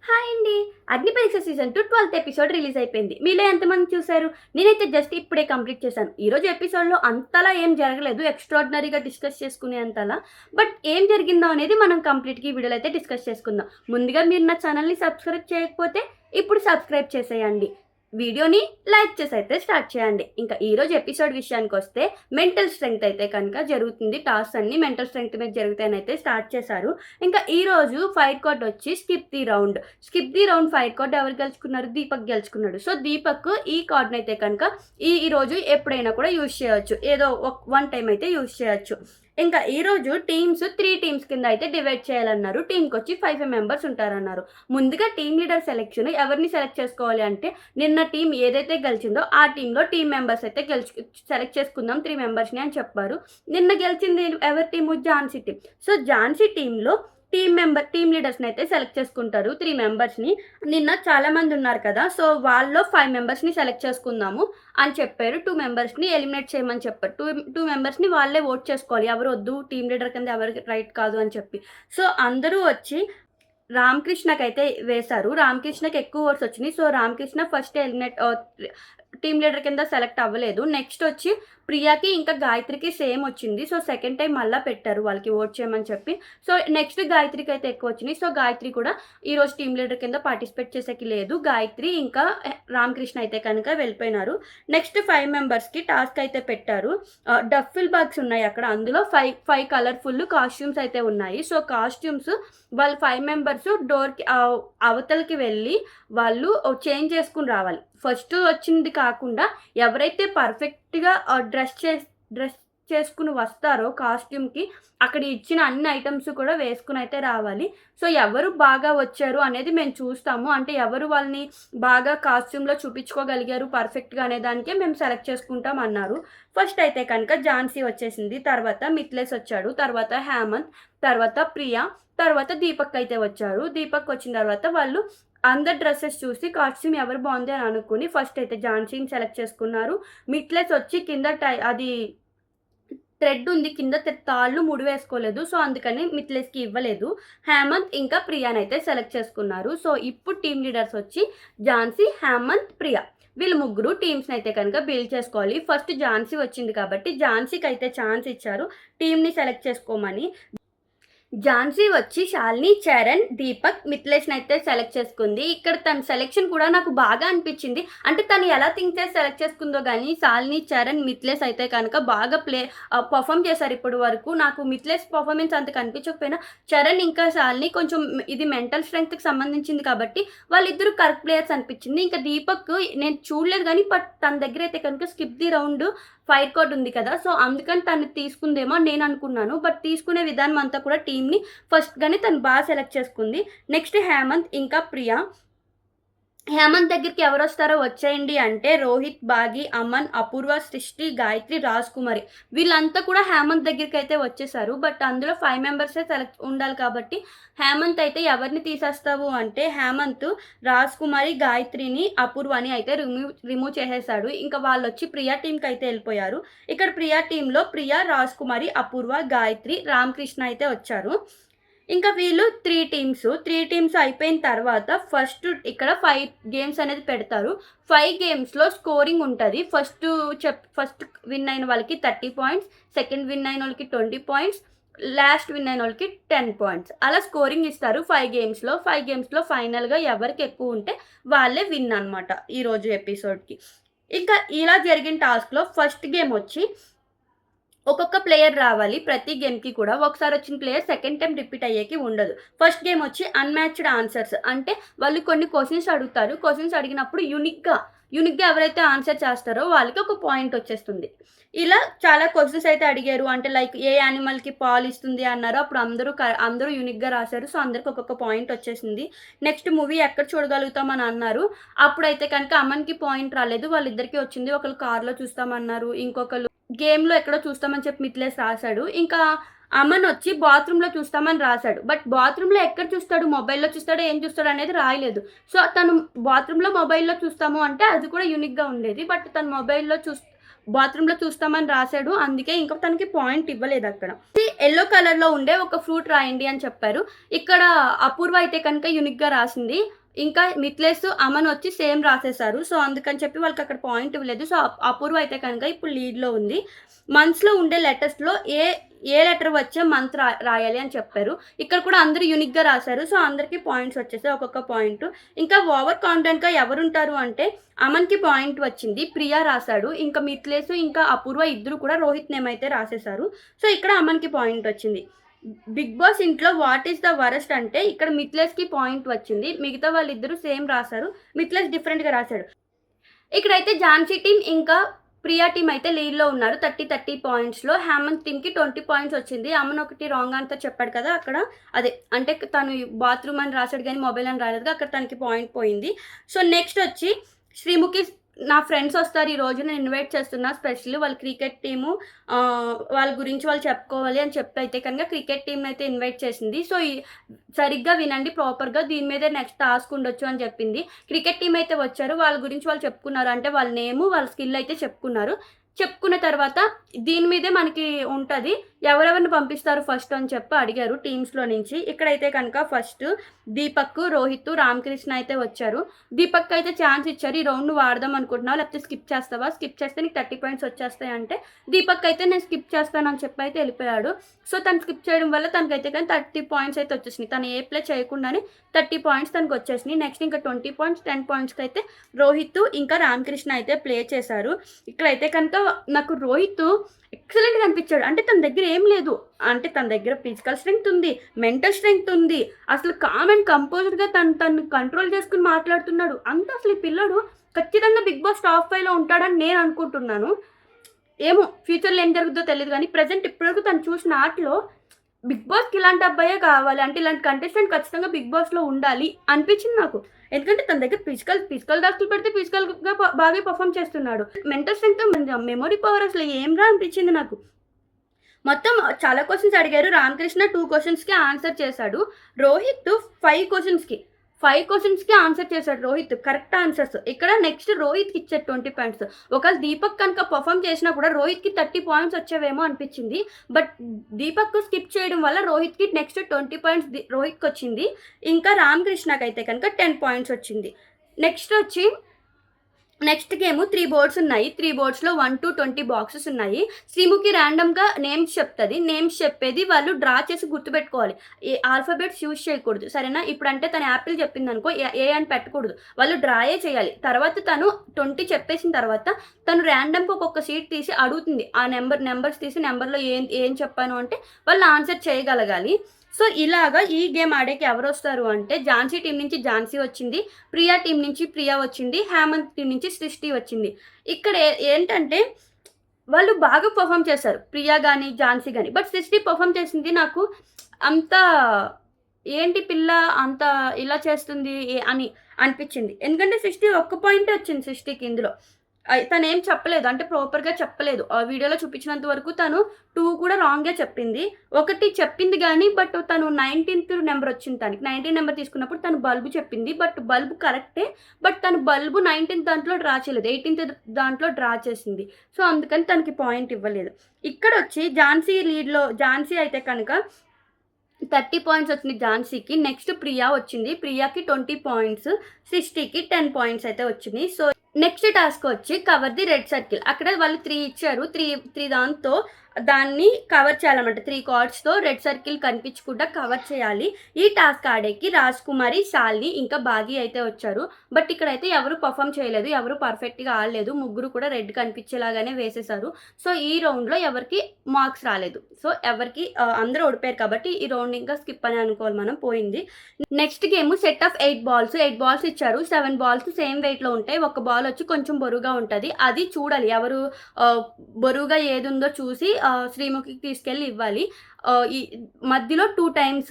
Hi అండి. 'అగ్నిపరీక్ష' season 2 12థ్ episode release అయిపోయింది. మీలో ఎంతమంది చూసారు? నేనైతే జస్ట్ ఇప్పుడే కంప్లీట్ చేశాను. ఈరోజు ఎపిసోడ్‌లో అంతలా ఏం జరగలేదు. ఎక్స్‌ట్రార్డినరీగా డిస్కస్ చేసుకునేంతలా. బట్ ఏం జరిగిందో అనేది మనం కంప్లీట్‌గా ఈ వీడియోలో అయితే డిస్కస్ చేసుకుందాం. ముందుగా మీరు నా ఛానల్‌ని సబ్స్క్రైబ్ చేయకపోతే ఇప్పుడు సబ్స్క్రైబ్ చేసేయండి. వీడియోని లైక్ చేసి అయితే స్టార్ట్ చేయండి. ఇంకా ఈరోజు ఎపిసోడ్ విషయానికొస్తే మెంటల్ స్ట్రెంగ్త్ అయితే కనుక జరుగుతుంది. టాస్క్స్ అన్నీ మెంటల్ స్ట్రెంగ్త్ మీద జరుగుతాయనైతే స్టార్ట్ చేశారు. ఇంకా ఈరోజు ఫైర్ కోడ్ వచ్చి skip the round. Skip the round fire card ఎవరు గెలుచుకున్నారు? దీపక్ గెలుచుకున్నాడు. సో దీపక్ ఈ కార్డ్‌నైతే కనుక ఈరోజు ఎప్పుడైనా కూడా యూజ్ చేయొచ్చు. ఏదో వన్ టైమ్ అయితే యూజ్ చేయొచ్చు. ఇంకా ఈరోజు టీమ్స్ 3 టీమ్స్ కింద అయితే డివైడ్ చేయాలన్నారు. టీమ్‌కొచ్చి 5 మెంబర్స్ ఉంటారన్నారు. ముందుగా టీమ్ లీడర్ సెలెక్షన్ ఎవరిని సెలెక్ట్ చేసుకోవాలి అంటే నిన్న టీమ్ ఏదైతే గెలిచిందో ఆ టీమ్‌లో టీమ్ మెంబర్స్ అయితే సెలెక్ట్ చేసుకుందాం 3 మెంబర్స్‌ని అని చెప్పారు. నిన్న గెలిచింది ఎవరి team? Jhansi team. So Jhansi టీమ్‌లో టీమ్ లీడర్స్‌ని అయితే సెలెక్ట్ చేసుకుంటారు 3 మెంబర్స్‌ని. నిన్న చాలామంది ఉన్నారు కదా! సో వాళ్ళలో 5 మెంబర్స్‌ని సెలెక్ట్ చేసుకుందాము అని చెప్పారు. 2 మెంబర్స్‌ని ఎలిమినేట్ చేయమని చెప్పారు. 2 మెంబర్స్‌ని వాళ్ళే ఓట్ చేసుకోవాలి. ఎవరు వద్దు టీమ్ లీడర్ కింద ఎవరికి రైట్ కాదు అని చెప్పి. సో అందరూ వచ్చి రామకృష్ణకైతే వేశారు. రామకృష్ణకి ఎక్కువ ఓట్స్ వచ్చినాయి. So Ramakrishna first team leader కింద సెలెక్ట్ అవ్వలేదు. నెక్స్ట్ వచ్చి ప్రియాకి ఇంకా గాయత్రికి సేమ్ వచ్చింది. సో సెకండ్ టైం మళ్ళీ పెట్టారు వాళ్ళకి ఓట్ చేయమని చెప్పి. సో నెక్స్ట్ గాయత్రికి అయితే ఎక్కువ వచ్చినాయి. సో గాయత్రి కూడా ఈరోజు టీమ్ లీడర్ కింద పార్టిసిపేట్ చేసేకి లేదు. గాయత్రి ఇంకా రామకృష్ణ అయితే కనుక వెళ్ళిపోయినారు. నెక్స్ట్ 5 మెంబర్స్కి టాస్క్ అయితే పెట్టారు. డఫిల్ బాగ్స్ ఉన్నాయి అక్కడ. అందులో 5 కలర్ఫుల్ కాస్ట్యూమ్స్ అయితే ఉన్నాయి. సో కాస్ట్యూమ్స్ వాళ్ళు 5 మెంబర్స్ డోర్కి అవతలకి వెళ్ళి వాళ్ళు చేంజ్ చేసుకుని రావాలి. ఫస్ట్ వచ్చింది కాకుండా ఎవరైతే పర్ఫెక్ట్‌గా డ్రెస్ చేసుకుని వస్తారో కాస్ట్యూమ్‌కి అక్కడ ఇచ్చిన అన్ని ఐటెమ్స్ కూడా వేసుకుని అయితే రావాలి. సో ఎవరు బాగా వచ్చారు అనేది మేము చూస్తాము. అంటే ఎవరు వాళ్ళని బాగా కాస్ట్యూమ్‌లో చూపించుకోగలిగారు పర్ఫెక్ట్‌గా అనే దానికే మేము సెలెక్ట్ చేసుకుంటాం అన్నారు. ఫస్ట్ అయితే కనుక ఝాన్సీ వచ్చేసింది. తర్వాత మిథిలేష్ వచ్చాడు. తర్వాత హేమంత్, తర్వాత ప్రియా, తర్వాత దీపక్ అయితే వచ్చారు. దీపక్ వచ్చిన తర్వాత వాళ్ళు అందరి డ్రెసెస్ చూసి కాస్ట్యూమ్ ఎవరు బాగుంది అని అనుకుని ఫస్ట్ అయితే ఝాన్సీని సెలెక్ట్ చేసుకున్నారు. మిథిలేష్ వచ్చి కింద అది థ్రెడ్ ఉంది. కింద తాళ్ళు ముడి వేసుకోలేదు. సో అందుకని మిథిలేష్‌కి ఇవ్వలేదు. హేమంత్ ఇంకా ప్రియానైతే సెలెక్ట్ చేసుకున్నారు. సో ఇప్పుడు టీమ్ లీడర్స్ వచ్చి ఝాన్సీ, హేమంత్, ప్రియా. వీళ్ళు ముగ్గురు టీమ్స్‌ని అయితే కనుక బిల్డ్ చేసుకోవాలి. ఫస్ట్ ఝాన్సీ వచ్చింది కాబట్టి ఝాన్సీకి అయితే ఛాన్స్ ఇచ్చారు టీమ్‌ని సెలెక్ట్ చేసుకోమని. ఝాన్సీ వచ్చి శాలిని, చరణ్, దీపక్, మిథిలేష్‌ని అయితే సెలెక్ట్ చేసుకుంది. ఇక్కడ తన సెలెక్షన్ కూడా నాకు బాగా అనిపించింది. అంటే తను ఎలా థింక్ చేసి సెలెక్ట్ చేసుకుందో గానీ శాలిని, చరణ్, మిథిలేష్ అయితే కనుక బాగా పర్ఫామ్ చేశారు ఇప్పటి వరకు. నాకు మిథిలేష్ పర్ఫార్మెన్స్ అంత కనిపించకపోయినా చరణ్ ఇంకా శాలిని కొంచెం ఇది మెంటల్ స్ట్రెంగ్త్‌కి సంబంధించింది కాబట్టి వాళ్ళిద్దరూ కరెక్ట్ ప్లేయర్స్ అనిపించింది. ఇంకా దీపక్ నేను చూడలేదు గానీ బట్ తన దగ్గర అయితే కనుక skip the round fire code ఉంది కదా! సో అందుకని తను తీసుకుందేమో అని నేను అనుకున్నాను. బట్ తీసుకునే విధానం అంతా కూడా టీమ్‌ని ఫస్ట్‌గానే తను బాగా సెలెక్ట్ చేసుకుంది. నెక్స్ట్ హేమంత్ ఇంకా ప్రియా. హేమంత్ దగ్గరికి ఎవరొస్తారో వచ్చేయండి అంటే రోహిత్, బాగి, అమన్, అపూర్వ, సృష్టి, గాయత్రి, రాజ్ కుమారి వీళ్ళంతా కూడా హేమంత్ దగ్గరికైతే వచ్చేసారు. బట్ అందులో 5 మెంబర్సే సెలెక్ట్ ఉండాలి కాబట్టి హేమంత్ అయితే ఎవరిని తీసేస్తావు అంటే హేమంత్ రాజ్ కుమారి, గాయత్రిని, అపూర్వని అయితే రిమూవ్ చేసేసాడు. ఇంకా వాళ్ళొచ్చి ప్రియా టీమ్‌కి అయితే వెళ్ళిపోయారు. ఇక్కడ ప్రియా టీమ్‌లో ప్రియా, రాజ్ కుమారి, అపూర్వ, గాయత్రి, రామకృష్ణ అయితే వచ్చారు. ఇంకా వీళ్ళు 3 టీమ్స్ అయిపోయిన తర్వాత ఫస్ట్ ఇక్కడ 5 గేమ్స్ అనేది పెడతారు. 5 గేమ్స్‌లో స్కోరింగ్ ఉంటది. ఫస్ట్ విన్ అయిన వాళ్ళకి 30 పాయింట్స్, సెకండ్ విన్ అయిన వాళ్ళకి 20 పాయింట్స్, లాస్ట్ విన్ అయిన వాళ్ళకి 10 పాయింట్స్. అలా స్కోరింగ్ ఇస్తారు 5 గేమ్స్‌లో. 5 గేమ్స్‌లో ఫైనల్‌గా ఎవరికి ఎక్కువ ఉంటే వాళ్ళే విన్ అనమాట ఈరోజు ఎపిసోడ్‌కి. ఇంకా ఇలా జరిగిన టాస్క్‌లో ఫస్ట్ గేమ్ వచ్చి ఒక్కొక్క ప్లేయర్ రావాలి ప్రతి గేమ్‌కి కూడా. ఒకసారి వచ్చిన ప్లేయర్ సెకండ్ టైమ్ రిపీట్ అయ్యేకి ఉండదు. ఫస్ట్ గేమ్ వచ్చి అన్‌మ్యాచ్డ్ ఆన్సర్స్. అంటే వాళ్ళు కొన్ని క్వెషన్స్ అడుగుతారు. క్వెషన్స్ అడిగినప్పుడు యూనిక్‌గా ఎవరైతే ఆన్సర్ చేస్తారో వాళ్ళకి ఒక పాయింట్ వచ్చేస్తుంది. ఇలా చాలా క్వెషన్స్ అయితే అడిగారు. అంటే లైక్ ఏ యానిమల్‌కి పాలిస్తుంది అన్నారో అప్పుడు అందరూ యూనిక్‌గా రాశారు. సో అందరికి ఒక్కొక్క పాయింట్ వచ్చేసింది. నెక్స్ట్ మూవీ ఎక్కడ చూడగలుగుతాం అని అన్నారు. అప్పుడైతే కనుక అమన్‌కి పాయింట్ రాలేదు. వాళ్ళిద్దరికీ వచ్చింది. ఒకళ్ళు కార్‌లో చూస్తామన్నారు. ఇంకొకళ్ళు గేమ్‌లో ఎక్కడో చూస్తామని చెప్పి మిథిలేష్ రాసాడు. ఇంకా అమన్ వచ్చి బాత్రూమ్‌లో చూస్తామని రాసాడు. బట్ బాత్రూమ్‌లో ఎక్కడ చూస్తాడు? మొబైల్‌లో చూస్తాడో ఏం చూస్తాడో అనేది రాయలేదు. సో తను బాత్రూమ్‌లో మొబైల్‌లో చూస్తాము అంటే అది కూడా యూనిక్‌గా ఉండేది. బట్ తను బాత్రూంలో చూస్తామని రాశాడు. అందుకే ఇంకా తనకి పాయింట్ ఇవ్వలేదు అక్కడ. యెల్లో కలర్‌లో ఉండే ఒక ఫ్రూట్ రాయండి అని చెప్పారు. ఇక్కడ అపూర్వ అయితే కనుక యూనిక్‌గా రాసింది. ఇంకా మిథిలేష్, అమన్ వచ్చి సేమ్ రాసేసారు. సో, అందుకని చెప్పి వాళ్ళకి అక్కడ పాయింట్ ఇవ్వలేదు. సో, అపూర్వ అయితే కనుక ఇప్పుడు లీడ్‌లో ఉంది. మంత్స్‌లో ఉండే లెటర్స్‌లో ఏ లెటర్ వచ్చే మంత్ రాయాలి అని చెప్పారు. ఇక్కడ కూడా అందరూ యూనిక్‌గా రాశారు. సో, అందరికీ పాయింట్స్ వచ్చేసాయి. ఒక్కొక్క పాయింట్. ఇంకా ఓవర్ కాన్ఫిడెంట్‌గా ఎవరుంటారు అంటే అమన్‌కి పాయింట్ వచ్చింది. ప్రియా రాసాడు. ఇంకా మిథిలేష్, ఇంకా అపూర్వ ఇద్దరు కూడా రోహిత్ నేమ్ అయితే రాసేసారు. సో, ఇక్కడ అమన్‌కి పాయింట్ వచ్చింది. బిగ్ బాస్ ఇంట్లో వాట్ ఈస్ ద వరస్ట్ అంటే ఇక్కడ మిథిలేష్‌కి పాయింట్ వచ్చింది. మిగతా వాళ్ళిద్దరూ సేమ్ రాసారు. మిథిలేష్ డిఫరెంట్‌గా రాసాడు. ఇక్కడైతే ఝాన్సీ టీమ్ ఇంకా ప్రియా టీమ్ అయితే లీడ్‌లో ఉన్నారు 30 పాయింట్స్‌లో. హేమంత్ టీమ్‌కి 20 పాయింట్స్ వచ్చింది. అమన్ ఒకటి రాంగ్ ఆన్సర్ చెప్పాడు కదా! అక్కడ అదే అంటే తను బాత్రూమ్ అని రాసాడు గానీ మొబైల్ అని రాలేదుగా అక్కడ తనకి పాయింట్ పోయింది. సో, నెక్స్ట్ వచ్చి శ్రీముఖి నా ఫ్రెండ్స్ వస్తారు ఈరోజు నేను ఇన్వైట్ చేస్తున్నా స్పెషల్. వాళ్ళ క్రికెట్ టీము వాళ్ళ గురించి వాళ్ళు చెప్పుకోవాలి అని చెప్పి అయితే కనుక క్రికెట్ టీమ్‌ని అయితే ఇన్వైట్ చేసింది. సో, సరిగ్గా వినండి ప్రాపర్‌గా దీని మీదే నెక్స్ట్ టాస్క్ ఉండొచ్చు అని చెప్పింది. క్రికెట్ టీమ్ అయితే వచ్చారు. వాళ్ళ గురించి వాళ్ళు చెప్పుకున్నారు. అంటే వాళ్ళ నేము, వాళ్ళ స్కిల్ అయితే చెప్పుకున్నారు. చెప్పుకున్న తర్వాత దీని మీదే మనకి ఉంటది. ఎవరెవరిని పంపిస్తారు ఫస్ట్ అని చెప్పి అడిగారు టీమ్స్‌లో నుంచి. ఇక్కడైతే కనుక ఫస్ట్ దీపక్, రోహిత్, రామకృష్ణ అయితే వచ్చారు. దీపక్ అయితే ఛాన్స్ ఇచ్చారు. ఈ రౌండ్ నువ్వు ఆడదాం అనుకుంటున్నావా? లేకపోతే స్కిప్ చేస్తావా? స్కిప్ చేస్తే నీకు 30 పాయింట్స్ వచ్చేస్తాయి అంటే దీపక్ అయితే నేను స్కిప్ చేస్తానని చెప్పి అయితే వెళ్ళిపోయాడు. సో, తను స్కిప్ చేయడం వల్ల తనకైతే కానీ 30 పాయింట్స్ అయితే వచ్చేసినాయి. తను ఏ ప్లే చేయకుండానే 30 పాయింట్స్ తనకు వచ్చేసినాయి. నెక్స్ట్ ఇంకా 20 పాయింట్స్, 10 పాయింట్స్‌కి అయితే రోహిత్ ఇంకా రామకృష్ణ అయితే ప్లే చేశారు. ఇక్కడైతే కనుక నాకు రోహిత్ ఎక్సలెంట్‌గా అనిపించాడు. అంటే తన దగ్గర ఏం లేదు. అంటే తన దగ్గర ఫిజికల్ స్ట్రెంగ్త్ ఉంది. మెంటల్ స్ట్రెంగ్త్ ఉంది. అసలు కామ్ అండ్ కంపోజ్డ్‌గా తను కంట్రోల్ చేసుకొని మాట్లాడుతున్నాడు. అంతా అసలు ఈ పిల్లోడు ఖచ్చితంగా బిగ్ బాస్ టాప్ 5లో ఉంటాడని నేను అనుకుంటున్నాను. ఏమో ఫ్యూచర్‌లో ఏం జరుగుద్దో తెలీదు గానీ ప్రెజెంట్ ఇప్పటివరకు తను చూసిన ఆటలో బిగ్ బాస్‌కి ఇలాంటి అబ్బాయే కావాలి. అంటే ఇలాంటి కంటెస్టెంట్ ఖచ్చితంగా బిగ్ బాస్‌లో ఉండాలి అనిపించింది నాకు. ఎందుకంటే తన దగ్గర ఫిజికల్ టాస్క్‌లు పెడితే ఫిజికల్‌గా బాగా పెర్ఫార్మ్ చేస్తున్నాడు. మెంటల్ స్ట్రెంగ్త్, మెమరీ పవర్ అసలు ఏంరా అనిపించింది నాకు. మొత్తం చాలా క్వెషన్స్ అడిగారు. రామకృష్ణ 2 క్వెషన్స్‌కి ఆన్సర్ చేశాడు. రోహిత్ 5 క్వెషన్స్‌కి ఆన్సర్ చేశాడు రోహిత్. Correct answers. ఇక్కడ నెక్స్ట్ రోహిత్‌కి ఇచ్చారు 20 పాయింట్స్. ఒకవేళ దీపక్ కనుక పెర్ఫార్మ్ చేసినా కూడా రోహిత్‌కి 30 పాయింట్స్ వచ్చేవేమో అనిపించింది. బట్ దీపక్ స్కిప్ చేయడం వల్ల రోహిత్‌కి నెక్స్ట్ 20 పాయింట్స్ రోహిత్‌కొచ్చింది. ఇంకా రామకృష్ణకైతే కనుక 10 పాయింట్స్ వచ్చింది. నెక్స్ట్ గేమ్ 3 బోర్డ్స్ ఉన్నాయి. 3 బోర్డ్స్‌లో 1-20 బాక్సెస్ ఉన్నాయి. శ్రీముఖి ర్యాండమ్‌గా నేమ్స్ చెప్తది. నేమ్స్ చెప్పేది వాళ్ళు డ్రా చేసి గుర్తుపెట్టుకోవాలి. ఆల్ఫాబెట్స్ యూజ్ చేయకూడదు. సరేనా? ఇప్పుడంటే తను యాపిల్ చెప్పిందనుకో ఏ అని పెట్టకూడదు. వాళ్ళు డ్రాయే చేయాలి. తర్వాత తను 20 చెప్పేసిన తర్వాత తను ర్యాండమ్‌గా ఒక్కొక్క సీట్ తీసి అడుగుతుంది. ఆ నంబర్స్ తీసి నంబర్‌లో ఏం చెప్పాను అంటే వాళ్ళు ఆన్సర్ చేయగలగాలి. సో, ఇలాగా ఈ గేమ్ ఆడేకి ఎవరొస్తారు అంటే ఝాన్సీ టీమ్ నుంచి ఝాన్సీ వచ్చింది. ప్రియా టీమ్ నుంచి ప్రియా వచ్చింది. హేమంత్ టీమ్ నుంచి సృష్టి వచ్చింది. ఇక్కడ ఏంటంటే వాళ్ళు బాగా పెర్ఫార్మ్ చేశారు. ప్రియా గాని, ఝాన్సీ గాని. బట్ సృష్టి పెర్ఫార్మ్ చేసింది నాకు అంత ఏంటి పిల్ల అంత ఇలా చేస్తుంది అని అనిపించింది. ఎందుకంటే సృష్టి ఒక్క పాయింటే వచ్చింది సృష్టికి ఇందులో. తనేం చెప్పలేదు. అంటే ప్రాపర్‌గా చెప్పలేదు. ఆ వీడియోలో చూపించినంత వరకు తను 2 కూడా రాంగే చెప్పింది. ఒకటి చెప్పింది గానీ బట్ తను 19థ్ నెంబర్ వచ్చింది తనకి. 19 నెంబర్ తీసుకున్నప్పుడు తను బల్బ్ చెప్పింది. బట్ బల్బ్ కరెక్టే. బట్ తను బల్బ్ 19థ్ దాంట్లో డ్రా చేయలేదు. 18థ్ దాంట్లో డ్రా చేసింది. సో, అందుకని తనకి పాయింట్ ఇవ్వలేదు. ఇక్కడొచ్చి ఝాన్సీ అయితే కనుక 30 పాయింట్స్ వచ్చినాయి ఝాన్సీకి. నెక్స్ట్ ప్రియా వచ్చింది. ప్రియాకి 20 పాయింట్స్. సృష్టికి 10 పాయింట్స్ అయితే వచ్చినాయి. సో, నెక్స్ట్ టాస్క్ వచ్చి కవర్ ది రెడ్ సర్కిల్. అక్కడ వాళ్ళు 3 ఇచ్చారు. 3 దాంతో దాన్ని కవర్ చేయాలన్నమాట. 3 కార్డ్స్‌తో రెడ్ సర్కిల్ కనిపించకుండా కవర్ చేయాలి. ఈ టాస్క్ ఆడేకి రాజ్‌కుమారి, శాలిని ఇంకా బాగి అయితే వచ్చారు. బట్ ఇక్కడైతే ఎవరు పెర్ఫార్మ్ చేయలేదు. ఎవరు పర్ఫెక్ట్‌గా ఆడలేదు. ముగ్గురు కూడా రెడ్ కనిపించేలాగానే వేసేసారు. సో, ఈ రౌండ్‌లో ఎవరికి మార్క్స్ రాలేదు. సో, ఎవరికి అందరూ ఓడిపోయారు కాబట్టి ఈ రౌండ్ ఇంకా స్కిప్ అని అనుకోవాలి మనం పోయింది. Next game set of 8 balls. 8 balls ఇచ్చారు. 7 బాల్స్ సేమ్ వెయిట్‌లో ఉంటాయి. ఒక బాల్ వచ్చి కొంచెం బరువుగా ఉంటది. అది చూడాలి. ఎవరు బరువుగా ఏదుందో చూసి శ్రీముఖికి తీసుకెళ్ళి ఇవ్వాలి. ఈ మధ్యలో 2 టైమ్స్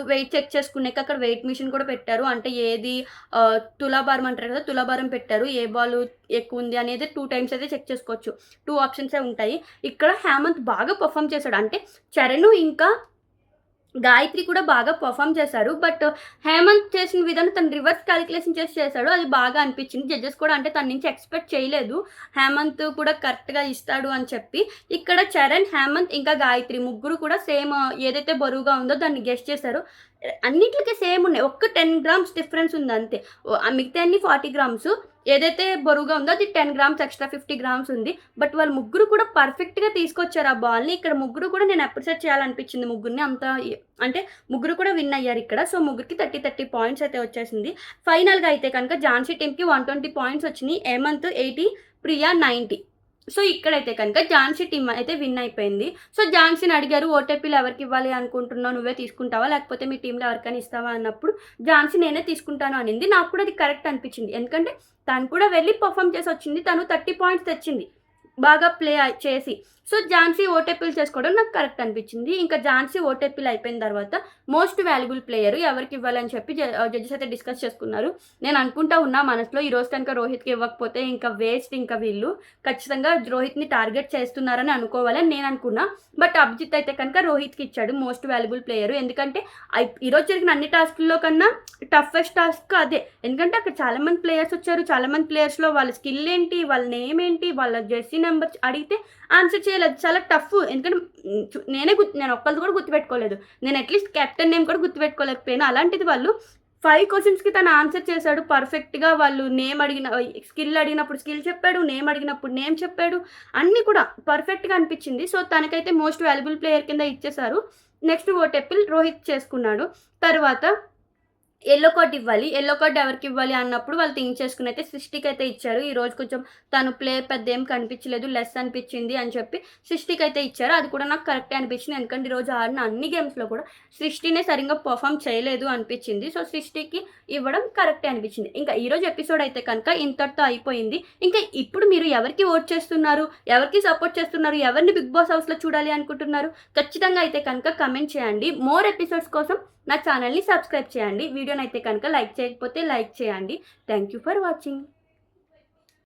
వెయిట్ చెక్ చేసుకునేకి అక్కడ వెయిట్ మిషన్ కూడా పెట్టారు. అంటే ఏది తులాభారం అంటారు కదా! తులాభారం పెట్టారు. ఏ బాల్ ఎక్కువుంది అనేది 2 టైమ్స్ అయితే చెక్ చేసుకోవచ్చు. 2 ఆప్షన్సే ఉంటాయి. ఇక్కడ హేమంత్ బాగా పెర్ఫార్మ్ చేశాడు. అంటే చరణ్ ఇంకా గాయత్రి కూడా బాగా పర్ఫామ్ చేశారు. బట్ హేమంత్ చేసిన విధానం తను రివర్స్ కాలిక్యులేషన్ చేసి చేశాడు. అది బాగా అనిపించింది. జడ్జెస్ కూడా అంటే తన నుంచి ఎక్స్‌పెక్ట్ చేయలేదు. హేమంత్ కూడా కరెక్ట్‌గా ఇస్తాడు అని చెప్పి. ఇక్కడ చరణ్, హేమంత్ ఇంకా గాయత్రి ముగ్గురు కూడా సేమ్ ఏదైతే బరువుగా ఉందో దాన్ని గెస్ చేశారు. అన్నిట్లికి సేమ్ ఉన్నాయి. ఒక్క 10 గ్రామ్స్ డిఫరెన్స్ ఉంది అంతే. మిగతాయన్ని 40 గ్రామ్స్. ఏదైతే బరువుగా ఉందో అది 10 గ్రామ్స్ ఎక్స్‌ట్రా 50 గ్రామ్స్ ఉంది. బట్ వాళ్ళు ముగ్గురు కూడా పర్ఫెక్ట్‌గా తీసుకొచ్చారు ఆ బాల్‌ని. ఇక్కడ ముగ్గురు కూడా నేను అప్రిషియేట్ చేయాలనిపించింది ముగ్గురిని. అంటే ముగ్గురు కూడా విన్ అయ్యారు ఇక్కడ. సో ముగ్గురికి 30 పాయింట్స్ అయితే వచ్చేసింది. ఫైనల్‌గా అయితే కనుక ఝాన్సీ టీమ్‌కి 120 పాయింట్స్ వచ్చినాయి. హేమంత్ 80, ప్రియా 90. సో ఇక్కడైతే కనుక ఝాన్సీ టీమ్ అయితే విన్ అయిపోయింది. సో ఝాన్సీని అడిగారు, ఓటీపీలు ఎవరికి ఇవ్వాలి అనుకుంటున్నావు, నువ్వే తీసుకుంటావా లేకపోతే మీ టీంలో ఎవరికైనా ఇస్తావా అన్నప్పుడు ఝాన్సీ నేనే తీసుకుంటాను అనింది. నాకు కూడా అది కరెక్ట్ అనిపించింది. ఎందుకంటే తను కూడా వెళ్ళి పర్ఫామ్ చేసి వచ్చింది. తను 30 పాయింట్స్ తెచ్చింది బాగా ప్లే చేసి. సో ఝాన్సీ ఓటీపీలు చేసుకోవడం నాకు కరెక్ట్ అనిపించింది. ఇంకా ఝాన్సీ ఓటీపీలు అయిపోయిన తర్వాత మోస్ట్ వాల్యుబుల్ ప్లేయర్ ఎవరికి ఇవ్వాలని చెప్పి జడ్జెస్ అయితే డిస్కస్ చేసుకున్నారు. నేను అనుకుంటా ఉన్నా మనసులో ఈరోజు కనుక రోహిత్కి ఇవ్వకపోతే ఇంకా వేస్ట్, ఇంకా వీళ్ళు ఖచ్చితంగా రోహిత్ని టార్గెట్ చేస్తున్నారని అనుకోవాలని నేను అనుకున్నా. బట్ అభిజిత్ అయితే కనుక రోహిత్కి ఇచ్చాడు మోస్ట్ వాల్యుబుల్ ప్లేయర్. ఎందుకంటే ఈరోజు జరిగిన అన్ని టాస్క్ల్లో కన్నా టఫెస్ట్ టాస్క్ అదే. ఎందుకంటే అక్కడ చాలామంది ప్లేయర్స్ వచ్చారు. చాలామంది ప్లేయర్స్లో వాళ్ళ స్కిల్ ఏంటి, వాళ్ళ నేమ్ ఏంటి, వాళ్ళ జెర్సీ నెంబర్ అడిగితే ఆన్సర్ చేయలేదు. చాలా టఫ్. ఎందుకంటే నేను ఒక్కళ్ళది కూడా గుర్తుపెట్టుకోలేదు. నేను అట్లీస్ట్ కెప్టెన్ నేమ్ కూడా గుర్తుపెట్టుకోలేకపోయాను. అలాంటిది వాళ్ళు 5 క్వశ్చన్స్‌కి తను ఆన్సర్ చేశాడు పర్ఫెక్ట్‌గా. వాళ్ళు నేమ్ స్కిల్ అడిగినప్పుడు స్కిల్ చెప్పాడు. నేమ్ అడిగినప్పుడు నేమ్ చెప్పాడు. అన్నీ కూడా పర్ఫెక్ట్‌గా అనిపించింది. సో తనకైతే మోస్ట్ వాల్యుబుల్ ప్లేయర్ కింద ఇచ్చేశారు. నెక్స్ట్ ఓటెపిల్ రోహిత్ చేసుకున్నాడు. తర్వాత యెల్లో కార్డ్ ఇవ్వాలి. యెల్లో కార్డ్ ఎవరికి ఇవ్వాలి అన్నప్పుడు వాళ్ళు థింక్ చేసుకుని అయితే సృష్టికి అయితే ఇచ్చారు. ఈరోజు కొంచెం తను ప్లే పెద్ద ఏం కనిపించలేదు, లెస్ అనిపించింది అని చెప్పి సృష్టికి అయితే ఇచ్చారు. అది కూడా నాకు కరెక్టే అనిపించింది. ఎందుకంటే ఈరోజు ఆడిన అన్ని గేమ్స్‌లో కూడా సృష్టినే సరిగ్గా పర్ఫామ్ చేయలేదు అనిపించింది. సో సృష్టికి ఇవ్వడం కరెక్టే అనిపించింది. ఇంకా ఈరోజు ఎపిసోడ్ అయితే కనుక ఇంతటితో అయిపోయింది. ఇంకా ఇప్పుడు మీరు ఎవరికి ఓట్ చేస్తున్నారు, ఎవరికి సపోర్ట్ చేస్తున్నారు, ఎవరిని బిగ్ బాస్ హౌస్‌లో చూడాలి అనుకుంటున్నారు, ఖచ్చితంగా అయితే కనుక కమెంట్ చేయండి. మోర్ ఎపిసోడ్స్ కోసం నా ఛానల్‌ని సబ్స్క్రైబ్ చేయండి. వీడియోనైతే కనుక లైక్ చేయకపోతే లైక్ చేయండి. Thank you for watching.